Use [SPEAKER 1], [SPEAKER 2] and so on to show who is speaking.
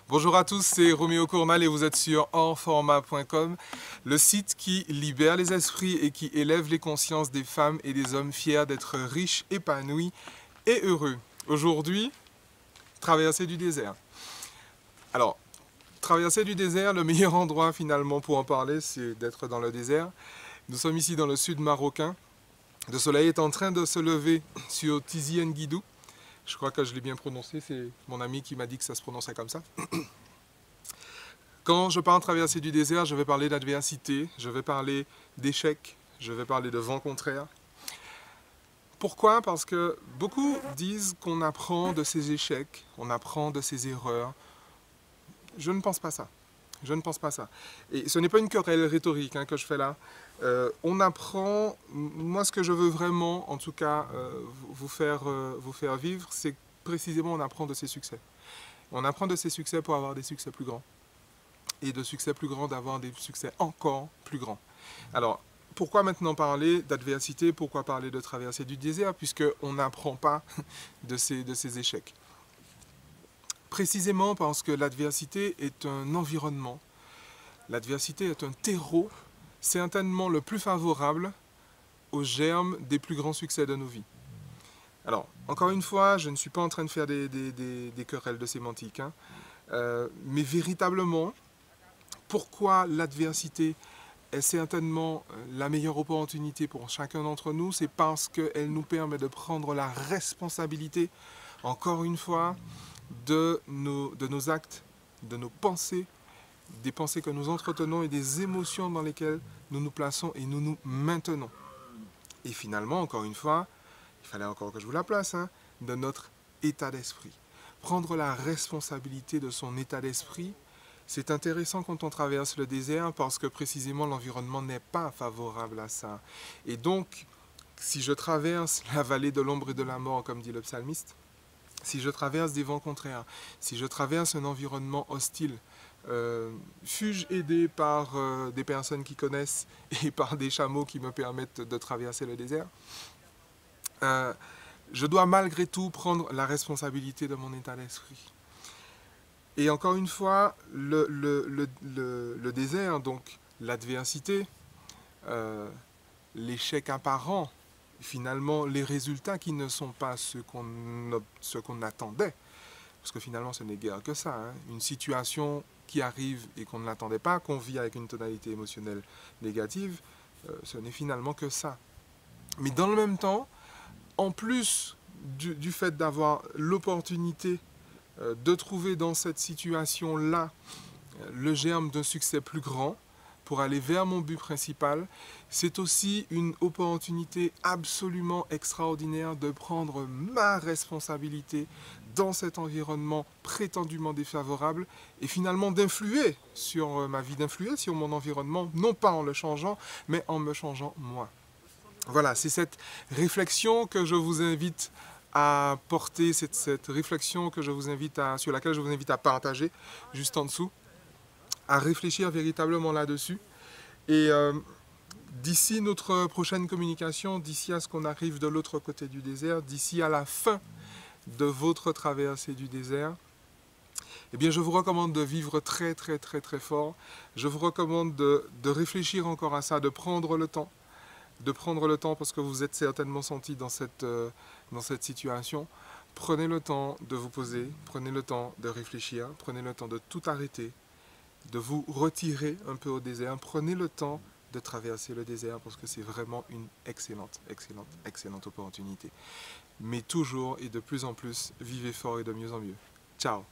[SPEAKER 1] Bonjour à tous, c'est Roméo Cournal et vous êtes sur hors-format.com, le site qui libère les esprits et qui élève les consciences des femmes et des hommes fiers d'être riches, épanouis et heureux. Aujourd'hui, traversée du désert. Alors, traversée du désert, le meilleur endroit finalement pour en parler, c'est d'être dans le désert. Nous sommes ici dans le sud marocain. Le soleil est en train de se lever sur Tizi Nguidou. Je crois que je l'ai bien prononcé, c'est mon ami qui m'a dit que ça se prononçait comme ça. Quand je parle de traversée du désert, je vais parler d'adversité, je vais parler d'échecs, je vais parler de vent contraire. Pourquoi? Parce que beaucoup disent qu'on apprend de ses échecs, on apprend de ses erreurs. Je ne pense pas ça. Je ne pense pas ça. Et ce n'est pas une querelle rhétorique que je fais là. On apprend, moi ce que je veux vraiment, en tout cas, vous faire vivre, c'est précisément on apprend de ses succès. On apprend de ses succès pour avoir des succès plus grands. Et de succès plus grands, d'avoir des succès encore plus grands. Alors, pourquoi maintenant parler d'adversité? Pourquoi parler de traversée du désert? Puisqu'on n'apprend pas de ces échecs. Précisément parce que l'adversité est un environnement, l'adversité est un terreau certainement le plus favorable aux germes des plus grands succès de nos vies. Alors, encore une fois, je ne suis pas en train de faire des querelles de sémantique, mais véritablement, pourquoi l'adversité est certainement la meilleure opportunité pour chacun d'entre nous, c'est parce qu'elle nous permet de prendre la responsabilité, encore une fois, de nos actes, de nos pensées, des pensées que nous entretenons et des émotions dans lesquelles nous nous plaçons et nous nous maintenons. Et finalement, encore une fois, il fallait encore que je vous la place, de notre état d'esprit. Prendre la responsabilité de son état d'esprit, c'est intéressant quand on traverse le désert parce que précisément l'environnement n'est pas favorable à ça. Et donc, si je traverse la vallée de l'ombre et de la mort, comme dit le psalmiste, si je traverse des vents contraires, si je traverse un environnement hostile, fus-je aidé par des personnes qui connaissent et par des chameaux qui me permettent de traverser le désert, je dois malgré tout prendre la responsabilité de mon état d'esprit. Et encore une fois, le désert, donc l'adversité, l'échec apparent, finalement les résultats qui ne sont pas ce qu'on attendait, parce que finalement ce n'est guère que ça, une situation qui arrive et qu'on ne l'attendait pas, qu'on vit avec une tonalité émotionnelle négative, ce n'est finalement que ça. Mais dans le même temps, en plus du fait d'avoir l'opportunité de trouver dans cette situation-là le germe d'un succès plus grand pour aller vers mon but principal, c'est aussi une opportunité absolument extraordinaire de prendre ma responsabilité dans cet environnement prétendument défavorable et finalement d'influer sur ma vie, d'influer sur mon environnement, non pas en le changeant, mais en me changeant moi. Voilà, c'est cette réflexion que je vous invite à porter, cette réflexion que sur laquelle je vous invite à partager, juste en dessous, à réfléchir véritablement là-dessus. Et d'ici notre prochaine communication, d'ici à ce qu'on arrive de l'autre côté du désert, d'ici à la fin de votre traversée du désert, eh bien je vous recommande de vivre très très très très fort. Je vous recommande de réfléchir encore à ça, de prendre le temps parce que vous êtes certainement senti dans cette situation. Prenez le temps de vous poser, prenez le temps de réfléchir, prenez le temps de tout arrêter, de vous retirer un peu au désert, prenez le temps de traverser le désert parce que c'est vraiment une excellente, excellente, excellente opportunité. Mais toujours et de plus en plus, vivez fort et de mieux en mieux. Ciao!